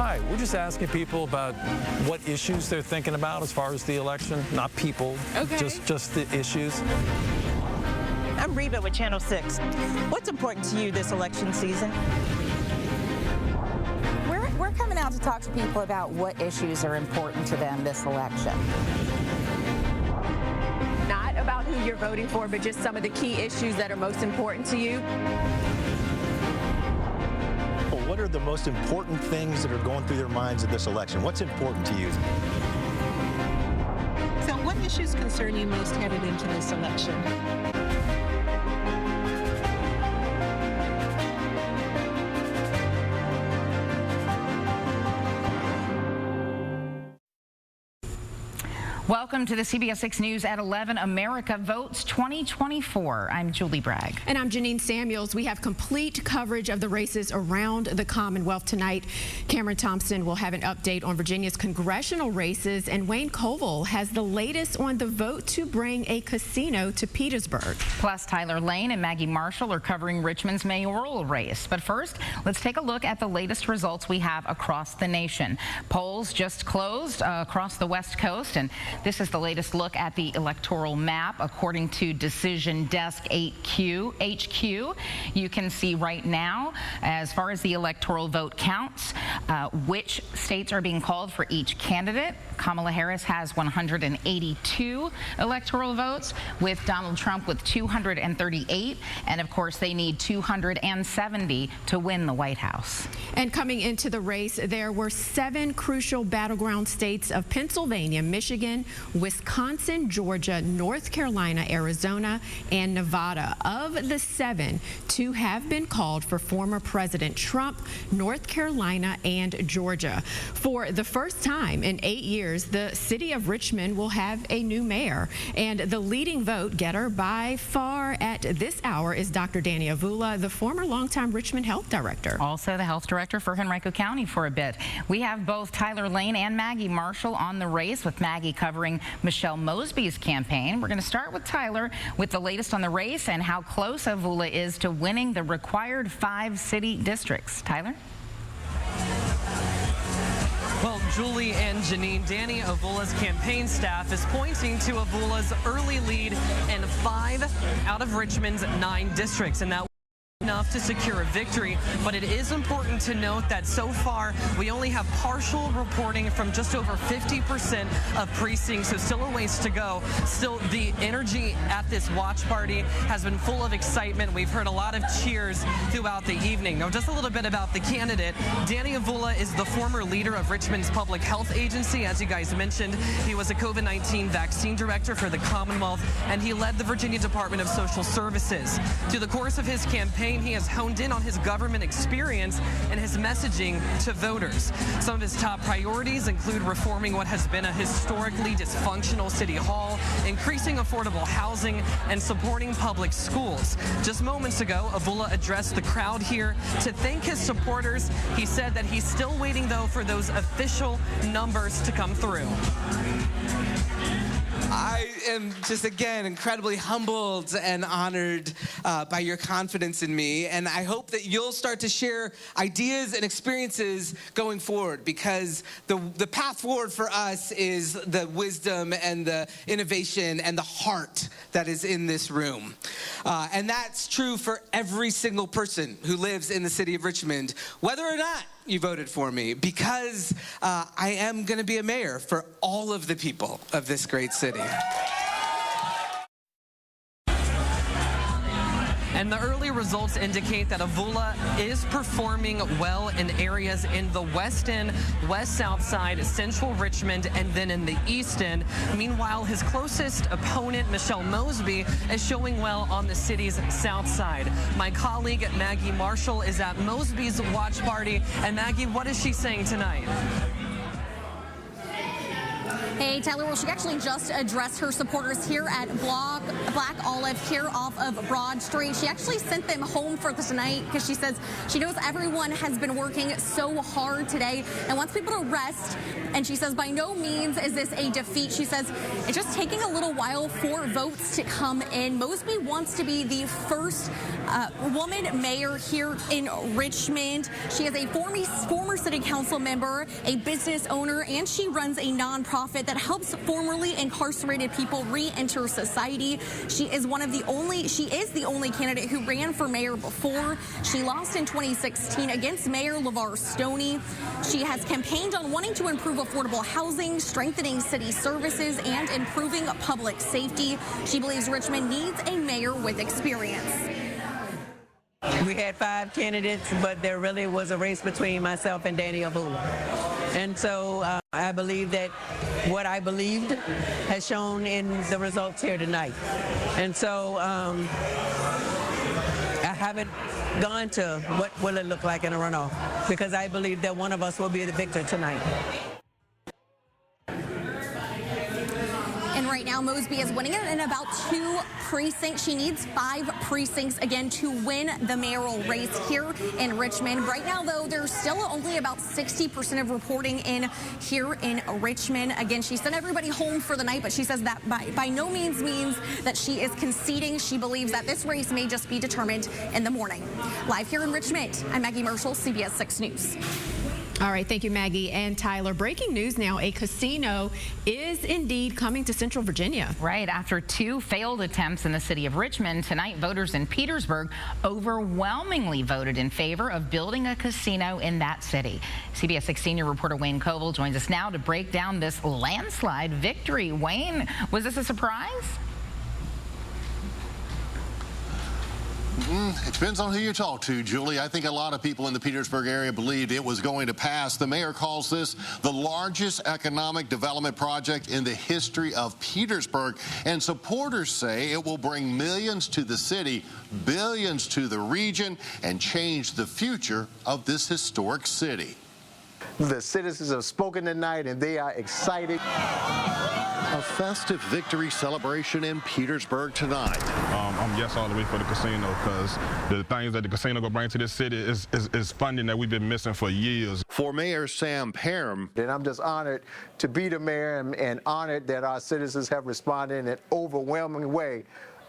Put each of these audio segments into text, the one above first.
Hi, we're just asking people about what issues they're thinking about as far as the election, not people, just the issues. I'm Reba with Channel 6. What's important to you this election season? We're coming out to talk to people about what issues are important to them this election. Not about who you're voting for, but just some of the key issues that are most important to you. Well, what are the most important things that are going through their minds at this election? What's important to you? So what issues concern you most headed into this election? Welcome to the CBS 6 News at 11, America Votes 2024. I'm Julie Bragg. And I'm Janine Samuels. We have complete coverage of the races around the Commonwealth tonight. Cameron Thompson will have an update on Virginia's congressional races, and Wayne Koval has the latest on the vote to bring a casino to Petersburg. Plus, Tyler Lane and Maggie Marshall are covering Richmond's mayoral race. But first, let's take a look at the latest results we have across the nation. Polls just closed across the West Coast, and this is the latest look at the electoral map. According to Decision Desk HQ, you can see right now, as far as the electoral vote counts, which states are being called for each candidate. Kamala Harris has 182 electoral votes, with Donald Trump with 238. And of course, they need 270 to win the White House. And coming into the race, there were 7 crucial battleground states of Pennsylvania, Michigan, Wisconsin, Georgia, North Carolina, Arizona, and Nevada. Of the 7, 2 have been called for former President Trump, North Carolina, and Georgia. For the first time in 8 years, the city of Richmond will have a new mayor. And the leading vote getter by far at this hour is Dr. Danny Avula, the former longtime Richmond health director. Also the health director for Henrico County for a bit. We have both Tyler Lane and Maggie Marshall on the race, with Maggie covering Michelle Mosby's campaign. We're going to start with Tyler with the latest on the race and how close Avula is to winning the required 5 city districts. Tyler? Well, Julie and Janine, Danny Avula's campaign staff is pointing to Avula's early lead in 5 out of Richmond's 9 districts, and that enough to secure a victory. But it is important to note that so far we only have partial reporting from just over 50% of precincts, so still a ways to go. Still, the energy at this watch party has been full of excitement. We've heard a lot of cheers throughout the evening. Now, just a little bit about the candidate. Danny Avula is the former leader of Richmond's public health agency. As you guys mentioned, he was a COVID-19 vaccine director for the Commonwealth, and he led the Virginia Department of Social Services. Through the course of his campaign, he has honed in on his government experience and his messaging to voters. Some of his top priorities include reforming what has been a historically dysfunctional city hall, increasing affordable housing, and supporting public schools. Just moments ago, Avula addressed the crowd here to thank his supporters. He said that he's still waiting, though, for those official numbers to come through. I am just, again, incredibly humbled and honored by your confidence in me. And I hope that you'll start to share ideas and experiences going forward, because the path forward for us is the wisdom and the innovation and the heart that is in this room. And that's true for every single person who lives in the city of Richmond, whether or not you voted for me, because I am going to be a mayor for all of the people of this great city. And the early results indicate that Avula is performing well in areas in the West End, West South Side, Central Richmond, and then in the East End. Meanwhile, his closest opponent, Michelle Mosby, is showing well on the city's South Side. My colleague, Maggie Marshall, is at Mosby's watch party. And Maggie, what is she saying tonight? Hey, Tyler, well, she actually just addressed her supporters here at Black Olive here off of Broad Street. She actually sent them home for tonight because she says she knows everyone has been working so hard today and wants people to rest. And she says by no means is this a defeat. She says it's just taking a little while for votes to come in. Mosby wants to be the first woman mayor here in Richmond. She is a former city council member, a business owner, and she runs a nonprofit that helps formerly incarcerated people re-enter society. She is the only candidate who ran for mayor before. She lost in 2016 against Mayor LeVar Stoney. She has campaigned on wanting to improve affordable housing, strengthening city services, and improving public safety. She believes Richmond needs a mayor with experience. We had 5 candidates, but there really was a race between myself and Danny Avula. And so I believe that what I believed has shown in the results here tonight. And so I haven't gone to what will it look like in a runoff, because I believe that one of us will be the victor tonight. And right now, Mosby is winning it in about 2 precincts. She needs 5 precincts again to win the mayoral race here in Richmond. Right now, though, there's still only about 60% of reporting in here in Richmond. Again, she sent everybody home for the night, but she says that by no means that she is conceding. She believes that this race may just be determined in the morning. Live here in Richmond, I'm Maggie Marshall, CBS 6 News. All right, thank you, Maggie and Tyler. Breaking news now, a casino is indeed coming to Central Virginia. Right, after 2 failed attempts in the city of Richmond, tonight voters in Petersburg overwhelmingly voted in favor of building a casino in that city. CBS 6 senior reporter Wayne Koval joins us now to break down this landslide victory. Wayne, was this a surprise? It depends on who you talk to, Julie. I think a lot of people in the Petersburg area believed it was going to pass. The mayor calls this the largest economic development project in the history of Petersburg, and supporters say it will bring millions to the city, billions to the region, and change the future of this historic city. The citizens have spoken tonight, and they are excited. A festive victory celebration in Petersburg tonight. I'm yes all the way for the casino, because the things that the casino will bring to this city is funding that we've been missing for years. For Mayor Sam Parham. And I'm just honored to be the mayor and honored that our citizens have responded in an overwhelming way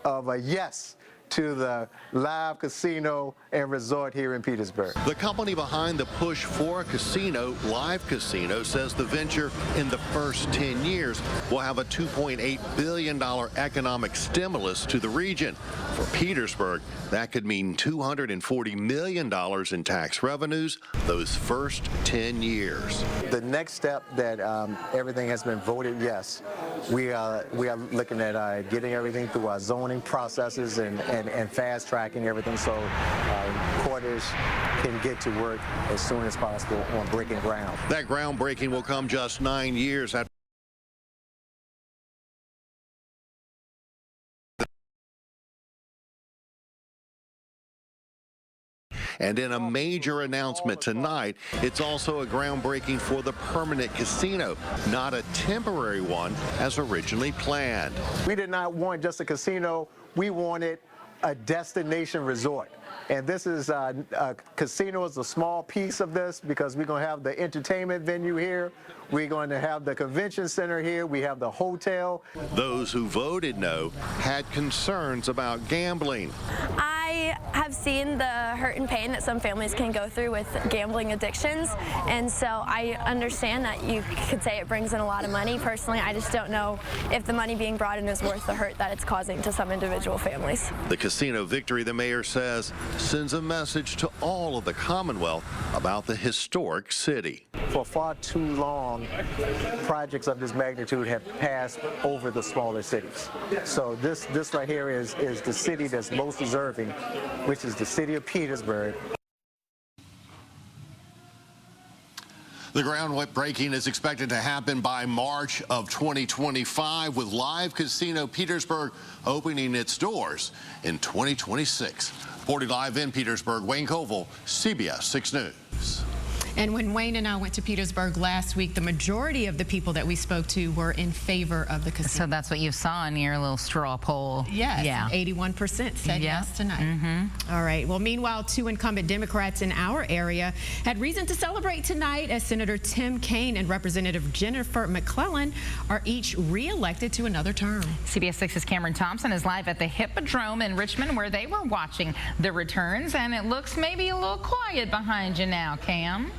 of a yes to the live casino and resort here in Petersburg. The company behind the push for a casino, Live Casino, says the venture in the first 10 years will have a $2.8 billion economic stimulus to the region. For Petersburg, that could mean $240 million in tax revenues those first 10 years. The next step that everything has been voted yes. We are looking at getting everything through our zoning processes and fast tracking everything so quarters can get to work as soon as possible on breaking ground. That groundbreaking will come just 9 years after and in a major announcement tonight, it's also a groundbreaking for the permanent casino, not a temporary one as originally planned. We did not want just a casino, we wanted a destination resort. And this is a casino is a small piece of this, because we're going to have the entertainment venue here. We're going to have the convention center here. We have the hotel. Those who voted no had concerns about gambling. I have seen the hurt and pain that some families can go through with gambling addictions, and so I understand that you could say it brings in a lot of money. Personally, I just don't know if the money being brought in is worth the hurt that it's causing to some individual families. The casino victory, the mayor says, sends a message to all of the Commonwealth about the historic city. For far too long, projects of this magnitude have passed over the smaller cities. So this right here is the city that's most deserving, which is the city of Petersburg. The groundbreaking is expected to happen by March of 2025, with Live Casino Petersburg opening its doors in 2026. Reporting live in Petersburg, Wayne Koval, CBS 6 News. And when Wayne and I went to Petersburg last week, the majority of the people that we spoke to were in favor of the casino. So that's what you saw in your little straw poll. Yes, yeah. 81% said yes tonight. All right. Well, meanwhile, 2 incumbent Democrats in our area had reason to celebrate tonight as Senator Tim Kaine and Representative Jennifer McClellan are each re-elected to another term. CBS 6's Cameron Thompson is live at the Hippodrome in Richmond, where they were watching the returns, and it looks maybe a little quiet behind you now, Cam.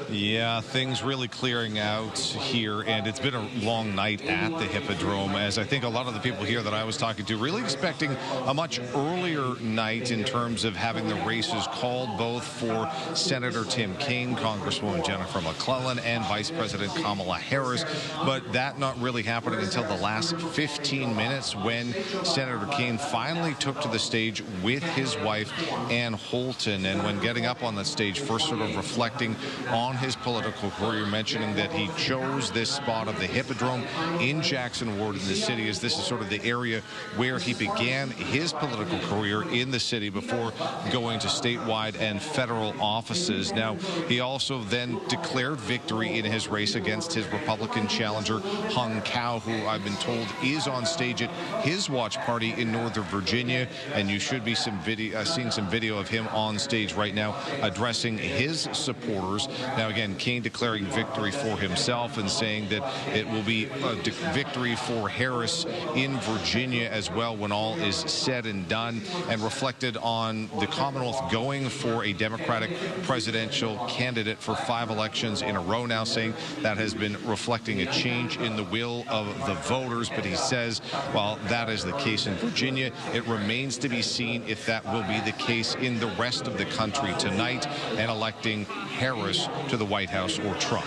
Yeah, things really clearing out here, and it's been a long night at the Hippodrome, as I think a lot of the people here that I was talking to really expecting a much earlier night in terms of having the races called, both for Senator Tim Kaine, Congresswoman Jennifer McClellan, and Vice President Kamala Harris, but that not really happening until the last 15 minutes when Senator Kaine finally took to the stage with his wife, Ann Holton, and when getting up on that stage, first sort of reflecting on his political career, mentioning that he chose this spot of the Hippodrome in Jackson Ward in the city, as this is sort of the area where he began his political career in the city before going to statewide and federal offices. Now, he also then declared victory in his race against his Republican challenger, Hung Cao, who I've been told is on stage at his watch party in Northern Virginia, and you should be seeing some video of him on stage right now addressing his supporters. Now, again, Kaine declaring victory for himself and saying that it will be a victory for Harris in Virginia as well when all is said and done, and reflected on the Commonwealth going for a Democratic presidential candidate for 5 elections in a row now, saying that has been reflecting a change in the will of the voters. But he says, while that is the case in Virginia, it remains to be seen if that will be the case in the rest of the country tonight, and electing Harris to the White House or Trump.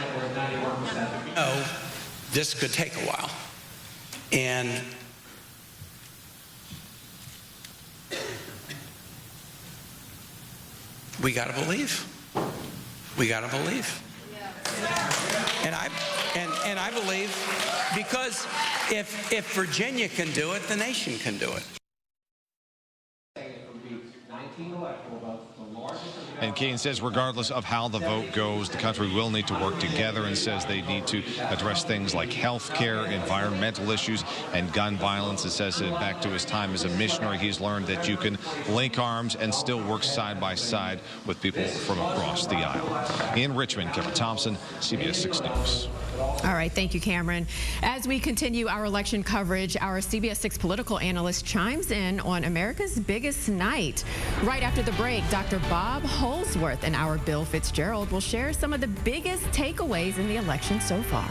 No, this could take a while. And we got to believe. We got to believe. And I believe, because if Virginia can do it, the nation can do it. And Kaine says regardless of how the vote goes, the country will need to work together, and says they need to address things like health care, environmental issues, and gun violence. It says that back to his time as a missionary, he's learned that you can link arms and still work side by side with people from across the aisle. In Richmond, Cameron Thompson, CBS 6 News. All right, thank you, Cameron. As we continue our election coverage, our CBS 6 political analyst chimes in on America's biggest night. Right after the break, Dr. Bob Holsworth and our Bill Fitzgerald will share some of the biggest takeaways in the election so far.